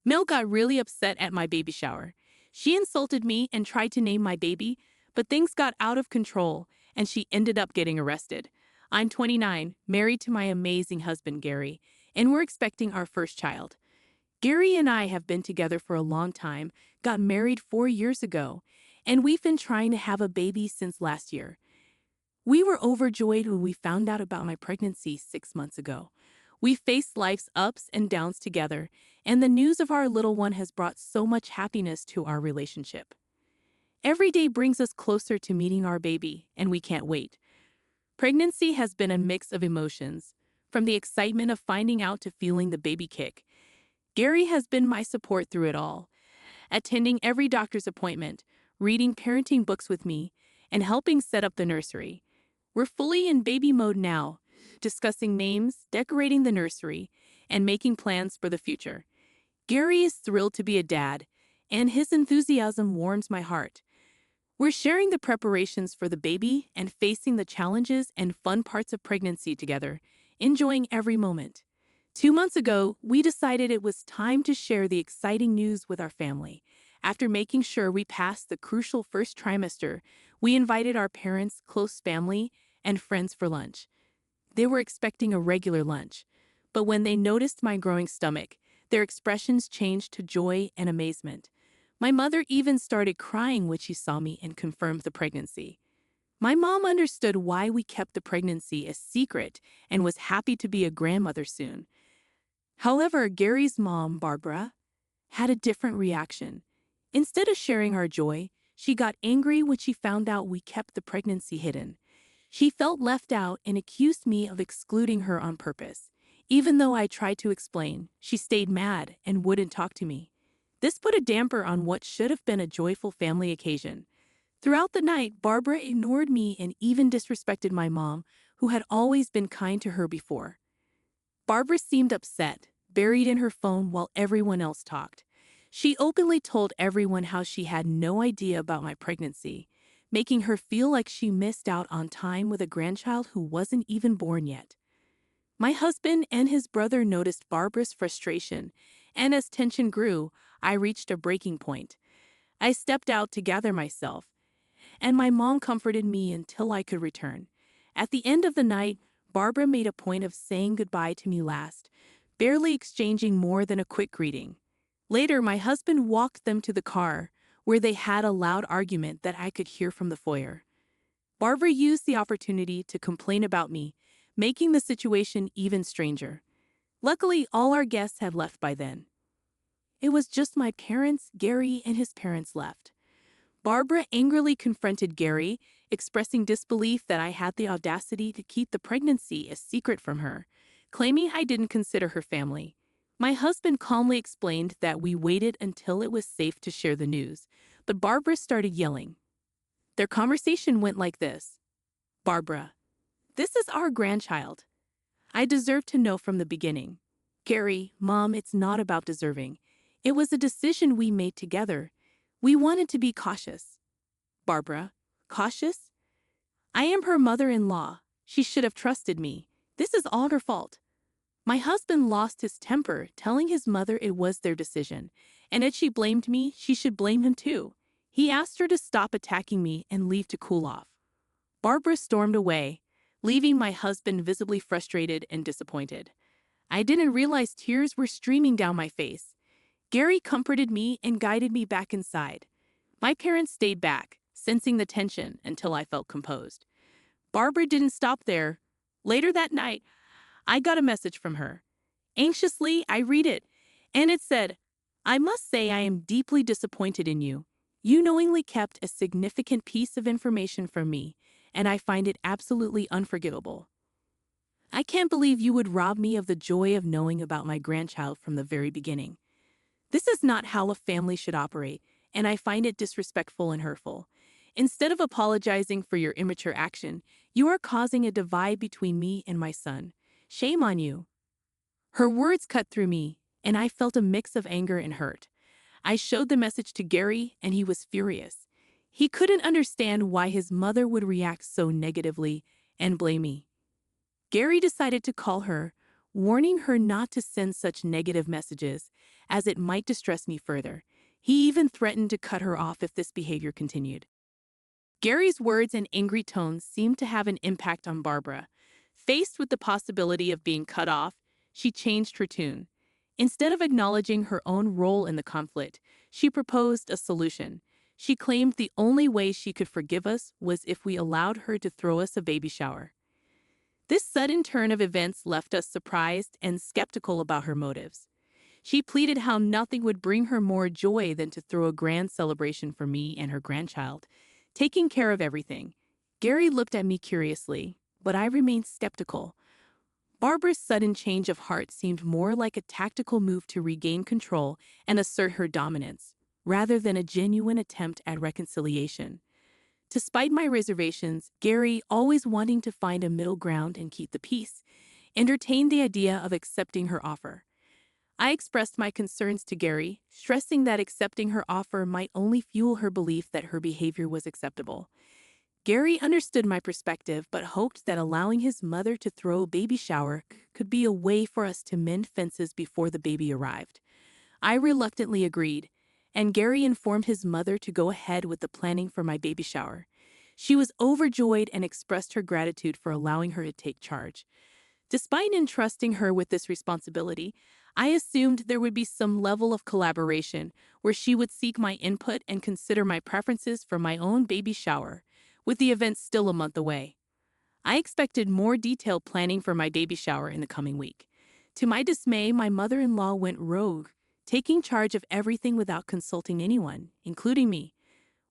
Mel got really upset at my baby shower. She insulted me and tried to name my baby, but things got out of control and she ended up getting arrested. I'm 29, married to my amazing husband Gary, and we're expecting our first child. Gary and I have been together for a long time, got married 4 years ago, and we've been trying to have a baby since last year. We were overjoyed when we found out about my pregnancy 6 months ago. We faced life's ups and downs together, and the news of our little one has brought so much happiness to our relationship. Every day brings us closer to meeting our baby, and we can't wait. Pregnancy has been a mix of emotions, from the excitement of finding out to feeling the baby kick. Gary has been my support through it all, attending every doctor's appointment, reading parenting books with me, and helping set up the nursery. We're fully in baby mode now, discussing names, decorating the nursery, and making plans for the future. Gary is thrilled to be a dad, and his enthusiasm warms my heart. We're sharing the preparations for the baby and facing the challenges and fun parts of pregnancy together, enjoying every moment. 2 months ago, we decided it was time to share the exciting news with our family. After making sure we passed the crucial first trimester, we invited our parents, close family, and friends for lunch. They were expecting a regular lunch, but when they noticed my growing stomach, their expressions changed to joy and amazement. My mother even started crying when she saw me and confirmed the pregnancy. My mom understood why we kept the pregnancy a secret and was happy to be a grandmother soon. However, Gary's mom, Barbara, had a different reaction. Instead of sharing our joy, she got angry when she found out we kept the pregnancy hidden. She felt left out and accused me of excluding her on purpose. Even though I tried to explain, she stayed mad and wouldn't talk to me. This put a damper on what should have been a joyful family occasion. Throughout the night, Barbara ignored me and even disrespected my mom, who had always been kind to her before. Barbara seemed upset, buried in her phone while everyone else talked. She openly told everyone how she had no idea about my pregnancy, making her feel like she missed out on time with a grandchild who wasn't even born yet. My husband and his brother noticed Barbara's frustration, and as tension grew, I reached a breaking point. I stepped out to gather myself, and my mom comforted me until I could return. At the end of the night, Barbara made a point of saying goodbye to me last, barely exchanging more than a quick greeting. Later, my husband walked them to the car, where they had a loud argument that I could hear from the foyer. Barbara used the opportunity to complain about me, making the situation even stranger. Luckily, all our guests had left by then. It was just my parents, Gary, and his parents left. Barbara angrily confronted Gary, expressing disbelief that I had the audacity to keep the pregnancy a secret from her, claiming I didn't consider her family. My husband calmly explained that we waited until it was safe to share the news, but Barbara started yelling. Their conversation went like this. Barbara, this is our grandchild. I deserve to know from the beginning. Gary, Mom, it's not about deserving. It was a decision we made together. We wanted to be cautious. Barbara, cautious? I am her mother-in-law. She should have trusted me. This is all her fault. My husband lost his temper, telling his mother it was their decision, and if she blamed me, she should blame him too. He asked her to stop attacking me and leave to cool off. Barbara stormed away, leaving my husband visibly frustrated and disappointed. I didn't realize tears were streaming down my face. Gary comforted me and guided me back inside. My parents stayed back, sensing the tension until I felt composed. Barbara didn't stop there. Later that night, I got a message from her. Anxiously, I read it, and it said, I must say I am deeply disappointed in you. You knowingly kept a significant piece of information from me, and I find it absolutely unforgivable. I can't believe you would rob me of the joy of knowing about my grandchild from the very beginning. This is not how a family should operate, and I find it disrespectful and hurtful. Instead of apologizing for your immature action, you are causing a divide between me and my son. Shame on you. Her words cut through me, and I felt a mix of anger and hurt. I showed the message to Gary, and he was furious. He couldn't understand why his mother would react so negatively and blame me. Gary decided to call her, warning her not to send such negative messages, as it might distress me further. He even threatened to cut her off if this behavior continued. Gary's words and angry tones seemed to have an impact on Barbara. Faced with the possibility of being cut off, she changed her tune. Instead of acknowledging her own role in the conflict, she proposed a solution. She claimed the only way she could forgive us was if we allowed her to throw us a baby shower. This sudden turn of events left us surprised and skeptical about her motives. She pleaded how nothing would bring her more joy than to throw a grand celebration for me and her grandchild, taking care of everything. Gary looked at me curiously, but I remained skeptical. Barbara's sudden change of heart seemed more like a tactical move to regain control and assert her dominance, rather than a genuine attempt at reconciliation. Despite my reservations, Gary, always wanting to find a middle ground and keep the peace, entertained the idea of accepting her offer. I expressed my concerns to Gary, stressing that accepting her offer might only fuel her belief that her behavior was acceptable. Gary understood my perspective but hoped that allowing his mother to throw a baby shower could be a way for us to mend fences before the baby arrived. I reluctantly agreed, and Gary informed his mother to go ahead with the planning for my baby shower. She was overjoyed and expressed her gratitude for allowing her to take charge. Despite entrusting her with this responsibility, I assumed there would be some level of collaboration where she would seek my input and consider my preferences for my own baby shower, with the event still a month away. I expected more detailed planning for my baby shower in the coming week. To my dismay, my mother-in-law went rogue, taking charge of everything without consulting anyone, including me.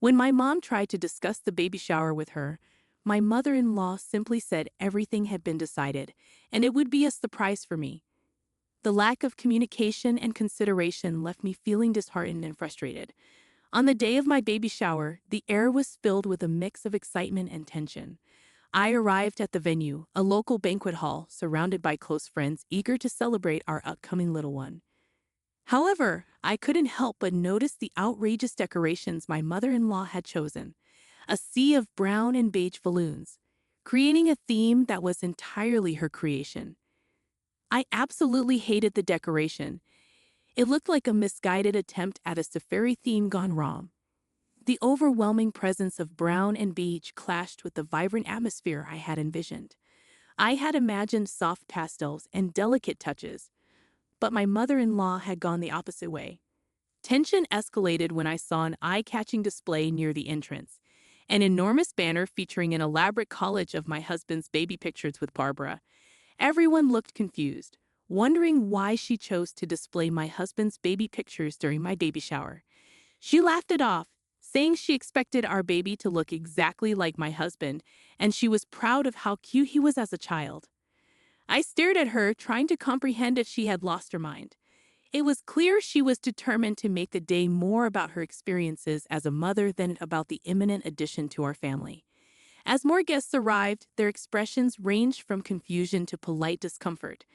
When my mom tried to discuss the baby shower with her, my mother-in-law simply said everything had been decided, and it would be a surprise for me. The lack of communication and consideration left me feeling disheartened and frustrated. On the day of my baby shower, the air was filled with a mix of excitement and tension. I arrived at the venue, a local banquet hall, surrounded by close friends eager to celebrate our upcoming little one. However, I couldn't help but notice the outrageous decorations my mother-in-law had chosen. A sea of brown and beige balloons, creating a theme that was entirely her creation. I absolutely hated the decoration. It looked like a misguided attempt at a safari theme gone wrong. The overwhelming presence of brown and beige clashed with the vibrant atmosphere I had envisioned. I had imagined soft pastels and delicate touches, but my mother-in-law had gone the opposite way. Tension escalated when I saw an eye-catching display near the entrance. An enormous banner featuring an elaborate collage of my husband's baby pictures with Barbara. Everyone looked confused, wondering why she chose to display my husband's baby pictures during my baby shower. She laughed it off, saying she expected our baby to look exactly like my husband, and she was proud of how cute he was as a child. I stared at her, trying to comprehend if she had lost her mind. It was clear she was determined to make the day more about her experiences as a mother than about the imminent addition to our family. As more guests arrived, their expressions ranged from confusion to polite discomfort.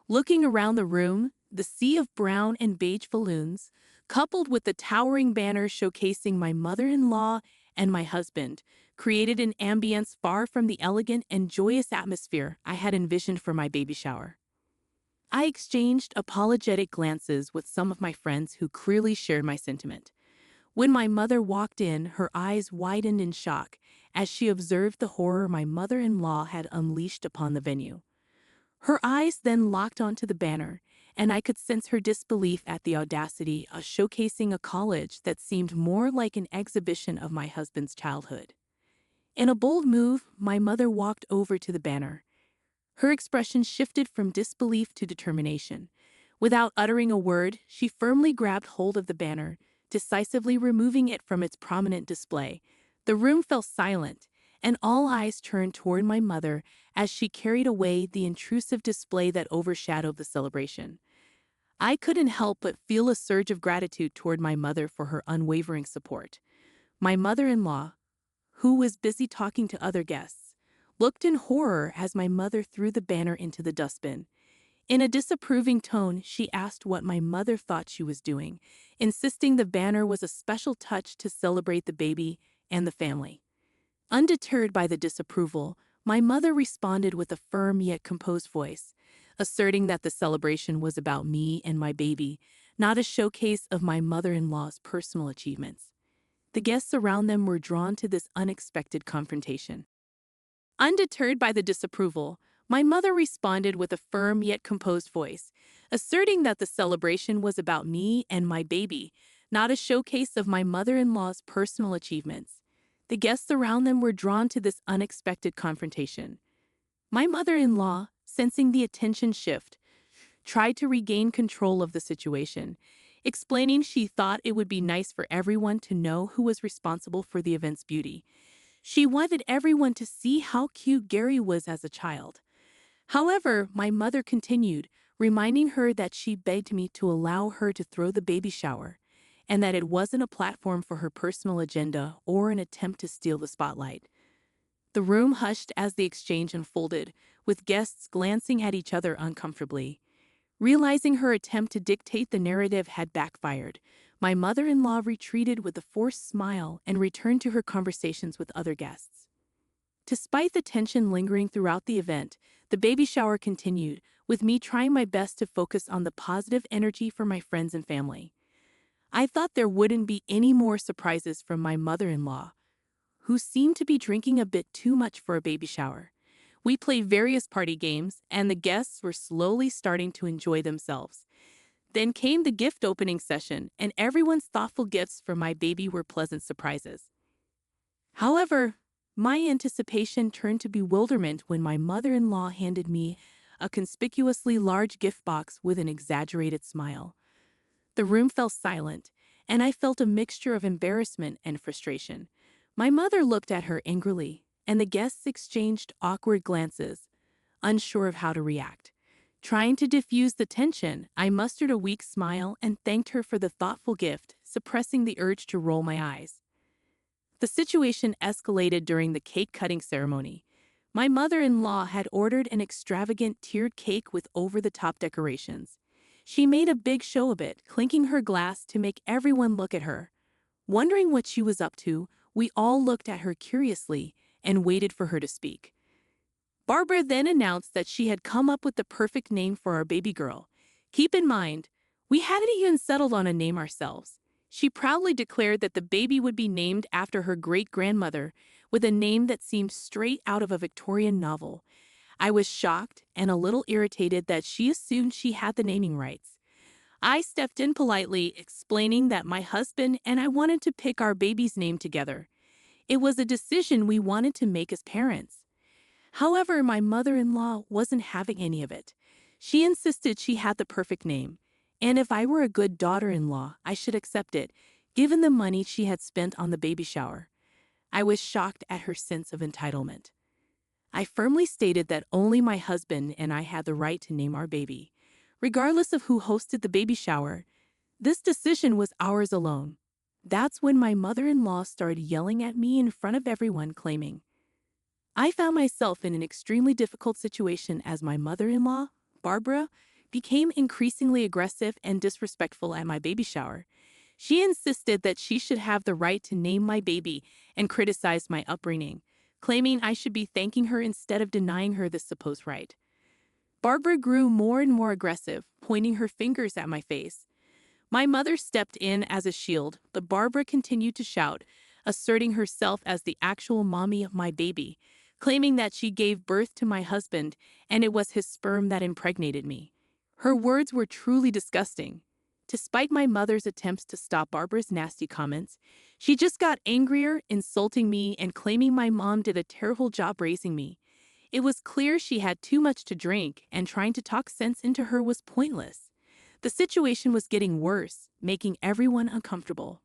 Looking around the room, the sea of brown and beige balloons, coupled with the towering banner showcasing my mother-in-law and my husband, created an ambience far from the elegant and joyous atmosphere I had envisioned for my baby shower. I exchanged apologetic glances with some of my friends who clearly shared my sentiment. When my mother walked in, her eyes widened in shock as she observed the horror my mother-in-law had unleashed upon the venue. Her eyes then locked onto the banner, and I could sense her disbelief at the audacity of showcasing a college that seemed more like an exhibition of my husband's childhood. In a bold move, my mother walked over to the banner. Her expression shifted from disbelief to determination. Without uttering a word, she firmly grabbed hold of the banner, decisively removing it from its prominent display. The room fell silent, and all eyes turned toward my mother as she carried away the intrusive display that overshadowed the celebration. I couldn't help but feel a surge of gratitude toward my mother for her unwavering support. My mother-in-law, who was busy talking to other guests, looked in horror as my mother threw the banner into the dustbin. In a disapproving tone, she asked what my mother thought she was doing, insisting the banner was a special touch to celebrate the baby and the family. Undeterred by the disapproval, my mother responded with a firm yet composed voice, asserting that the celebration was about me and my baby, not a showcase of my mother-in-law's personal achievements. The guests around them were drawn to this unexpected confrontation. Undeterred by the disapproval, my mother responded with a firm yet composed voice, asserting that the celebration was about me and my baby, not a showcase of my mother-in-law's personal achievements. The guests around them were drawn to this unexpected confrontation. My mother-in-law, sensing the attention shift, tried to regain control of the situation, explaining she thought it would be nice for everyone to know who was responsible for the event's beauty. She wanted everyone to see how cute Gary was as a child. However, my mother continued, reminding her that she begged me to allow her to throw the baby shower, and that it wasn't a platform for her personal agenda or an attempt to steal the spotlight. The room hushed as the exchange unfolded, with guests glancing at each other uncomfortably. Realizing her attempt to dictate the narrative had backfired, my mother-in-law retreated with a forced smile and returned to her conversations with other guests. Despite the tension lingering throughout the event, the baby shower continued, with me trying my best to focus on the positive energy for my friends and family. I thought there wouldn't be any more surprises from my mother-in-law, who seemed to be drinking a bit too much for a baby shower. We played various party games, and the guests were slowly starting to enjoy themselves. Then came the gift opening session, and everyone's thoughtful gifts for my baby were pleasant surprises. However, my anticipation turned to bewilderment when my mother-in-law handed me a conspicuously large gift box with an exaggerated smile. The room fell silent, and I felt a mixture of embarrassment and frustration. My mother looked at her angrily, and the guests exchanged awkward glances, unsure of how to react. Trying to diffuse the tension, I mustered a weak smile and thanked her for the thoughtful gift, suppressing the urge to roll my eyes. The situation escalated during the cake-cutting ceremony. My mother-in-law had ordered an extravagant tiered cake with over-the-top decorations. She made a big show of it, clinking her glass to make everyone look at her. Wondering what she was up to, we all looked at her curiously and waited for her to speak. Barbara then announced that she had come up with the perfect name for our baby girl. Keep in mind, we hadn't even settled on a name ourselves. She proudly declared that the baby would be named after her great-grandmother, with a name that seemed straight out of a Victorian novel. I was shocked and a little irritated that she assumed she had the naming rights. I stepped in politely, explaining that my husband and I wanted to pick our baby's name together. It was a decision we wanted to make as parents. However, my mother-in-law wasn't having any of it. She insisted she had the perfect name, and if I were a good daughter-in-law, I should accept it, given the money she had spent on the baby shower. I was shocked at her sense of entitlement. I firmly stated that only my husband and I had the right to name our baby. Regardless of who hosted the baby shower, this decision was ours alone. That's when my mother-in-law started yelling at me in front of everyone, claiming, I found myself in an extremely difficult situation as my mother-in-law, Barbara, became increasingly aggressive and disrespectful at my baby shower. She insisted that she should have the right to name my baby and criticized my upbringing, claiming I should be thanking her instead of denying her this supposed right. Barbara grew more and more aggressive, pointing her fingers at my face. My mother stepped in as a shield, but Barbara continued to shout, asserting herself as the actual mommy of my baby, claiming that she gave birth to my husband and it was his sperm that impregnated me. Her words were truly disgusting. Despite my mother's attempts to stop Barbara's nasty comments, she just got angrier, insulting me and claiming my mom did a terrible job raising me. It was clear she had too much to drink, and trying to talk sense into her was pointless. The situation was getting worse, making everyone uncomfortable.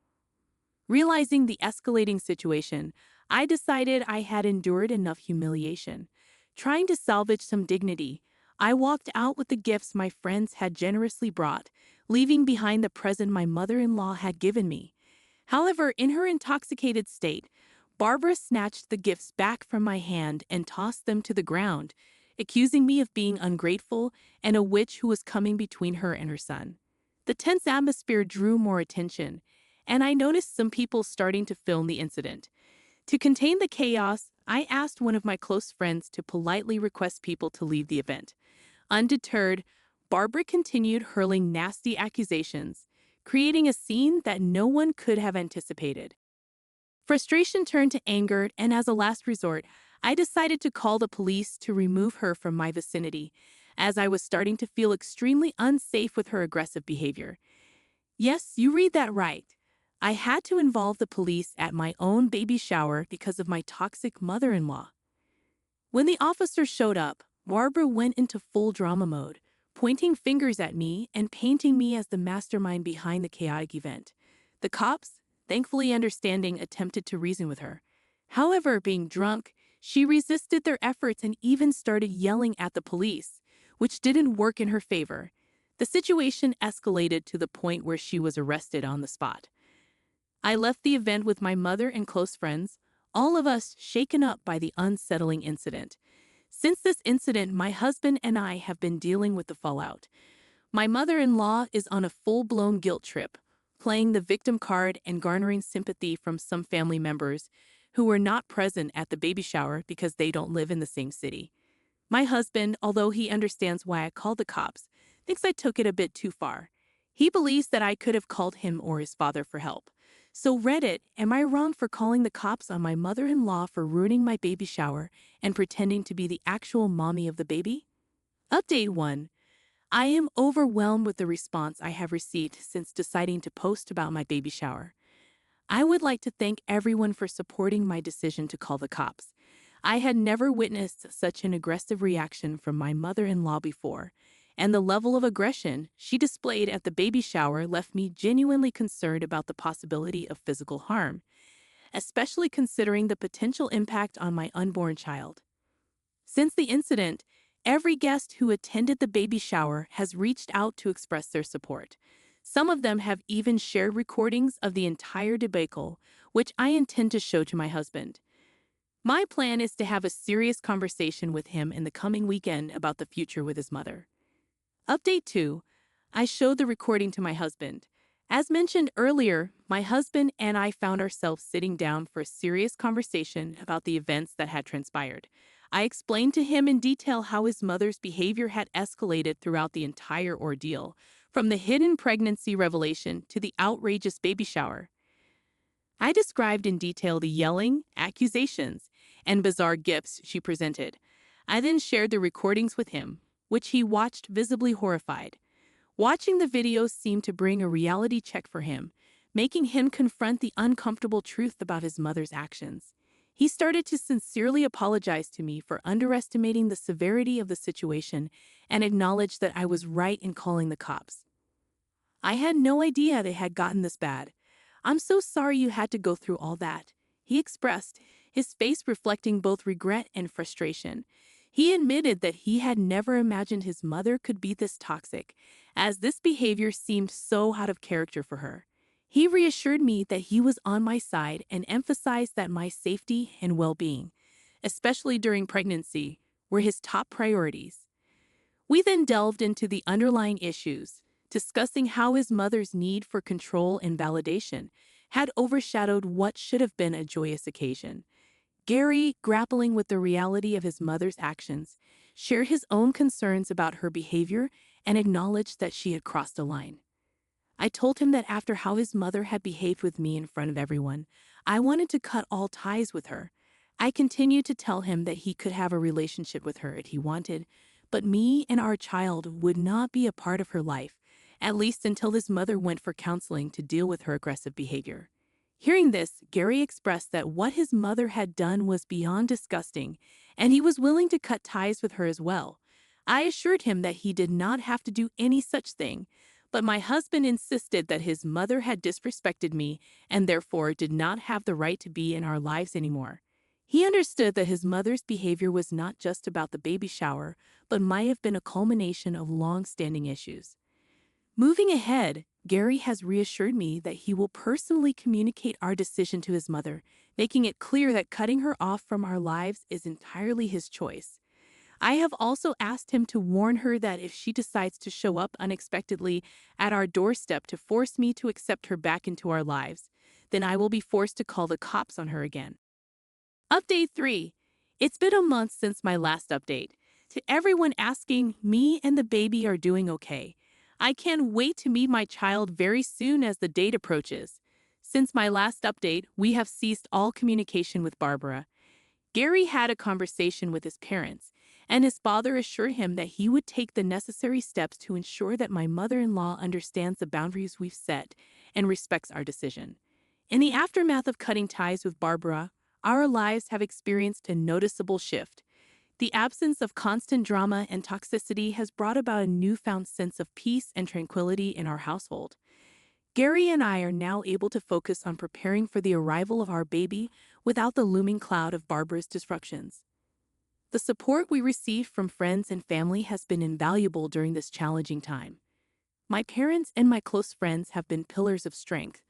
Realizing the escalating situation, I decided I had endured enough humiliation. Trying to salvage some dignity, I walked out with the gifts my friends had generously brought, leaving behind the present my mother-in-law had given me. However, in her intoxicated state, Barbara snatched the gifts back from my hand and tossed them to the ground, accusing me of being ungrateful and a witch who was coming between her and her son. The tense atmosphere drew more attention, and I noticed some people starting to film the incident. To contain the chaos, I asked one of my close friends to politely request people to leave the event. Undeterred, Barbara continued hurling nasty accusations, creating a scene that no one could have anticipated. Frustration turned to anger, and as a last resort, I decided to call the police to remove her from my vicinity, as I was starting to feel extremely unsafe with her aggressive behavior. Yes, you read that right. I had to involve the police at my own baby shower because of my toxic mother-in-law. When the officers showed up, Barbara went into full drama mode, pointing fingers at me and painting me as the mastermind behind the chaotic event. The cops, thankfully understanding, attempted to reason with her. However, being drunk, she resisted their efforts and even started yelling at the police, which didn't work in her favor. The situation escalated to the point where she was arrested on the spot. I left the event with my mother and close friends, all of us shaken up by the unsettling incident. Since this incident, my husband and I have been dealing with the fallout. My mother-in-law is on a full-blown guilt trip, playing the victim card and garnering sympathy from some family members who were not present at the baby shower because they don't live in the same city. My husband, although he understands why I called the cops, thinks I took it a bit too far. He believes that I could have called him or his father for help. So Reddit, am I wrong for calling the cops on my mother-in-law for ruining my baby shower and pretending to be the actual mommy of the baby? Update 1. I am overwhelmed with the response I have received since deciding to post about my baby shower. I would like to thank everyone for supporting my decision to call the cops. I had never witnessed such an aggressive reaction from my mother-in-law before, and the level of aggression she displayed at the baby shower left me genuinely concerned about the possibility of physical harm, especially considering the potential impact on my unborn child. Since the incident, every guest who attended the baby shower has reached out to express their support. Some of them have even shared recordings of the entire debacle, which I intend to show to my husband. My plan is to have a serious conversation with him in the coming weekend about the future with his mother. Update 2. I showed the recording to my husband. As mentioned earlier, my husband and I found ourselves sitting down for a serious conversation about the events that had transpired. I explained to him in detail how his mother's behavior had escalated throughout the entire ordeal, from the hidden pregnancy revelation to the outrageous baby shower. I described in detail the yelling, accusations, and bizarre gifts she presented. I then shared the recordings with him, which he watched visibly horrified. Watching the videos seemed to bring a reality check for him, making him confront the uncomfortable truth about his mother's actions. He started to sincerely apologize to me for underestimating the severity of the situation and acknowledged that I was right in calling the cops. I had no idea they had gotten this bad. I'm so sorry you had to go through all that, he expressed, his face reflecting both regret and frustration. He admitted that he had never imagined his mother could be this toxic, as this behavior seemed so out of character for her. He reassured me that he was on my side and emphasized that my safety and well-being, especially during pregnancy, were his top priorities. We then delved into the underlying issues, discussing how his mother's need for control and validation had overshadowed what should have been a joyous occasion. Gary, grappling with the reality of his mother's actions, shared his own concerns about her behavior and acknowledged that she had crossed a line. I told him that after how his mother had behaved with me in front of everyone, I wanted to cut all ties with her. I continued to tell him that he could have a relationship with her if he wanted, but me and our child would not be a part of her life, at least until his mother went for counseling to deal with her aggressive behavior. Hearing this, Gary expressed that what his mother had done was beyond disgusting, and he was willing to cut ties with her as well. I assured him that he did not have to do any such thing, but my husband insisted that his mother had disrespected me and therefore did not have the right to be in our lives anymore. He understood that his mother's behavior was not just about the baby shower, but might have been a culmination of long-standing issues. Moving ahead, Gary has reassured me that he will personally communicate our decision to his mother, making it clear that cutting her off from our lives is entirely his choice. I have also asked him to warn her that if she decides to show up unexpectedly at our doorstep to force me to accept her back into our lives, then I will be forced to call the cops on her again. Update 3. It's been a month since my last update. To everyone asking, me and the baby are doing okay. I can't wait to meet my child very soon as the date approaches. Since my last update, we have ceased all communication with Barbara. Gary had a conversation with his parents, and his father assured him that he would take the necessary steps to ensure that my mother-in-law understands the boundaries we've set and respects our decision. In the aftermath of cutting ties with Barbara, our lives have experienced a noticeable shift. The absence of constant drama and toxicity has brought about a newfound sense of peace and tranquility in our household. Gary and I are now able to focus on preparing for the arrival of our baby without the looming cloud of Barbara's disruptions. The support we received from friends and family has been invaluable during this challenging time. My parents and my close friends have been pillars of strength,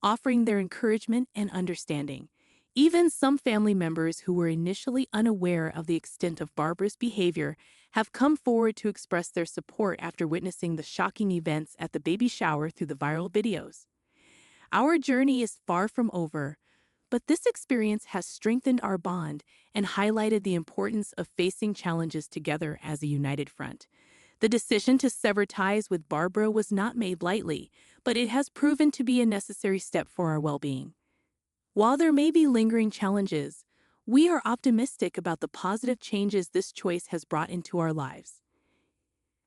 offering their encouragement and understanding. Even some family members who were initially unaware of the extent of Barbara's behavior have come forward to express their support after witnessing the shocking events at the baby shower through the viral videos. Our journey is far from over, but this experience has strengthened our bond and highlighted the importance of facing challenges together as a united front. The decision to sever ties with Barbara was not made lightly, but it has proven to be a necessary step for our well-being. While there may be lingering challenges, we are optimistic about the positive changes this choice has brought into our lives.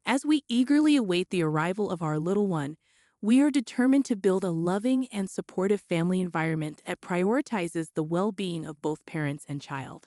As we eagerly await the arrival of our little one, we are determined to build a loving and supportive family environment that prioritizes the well-being of both parents and child.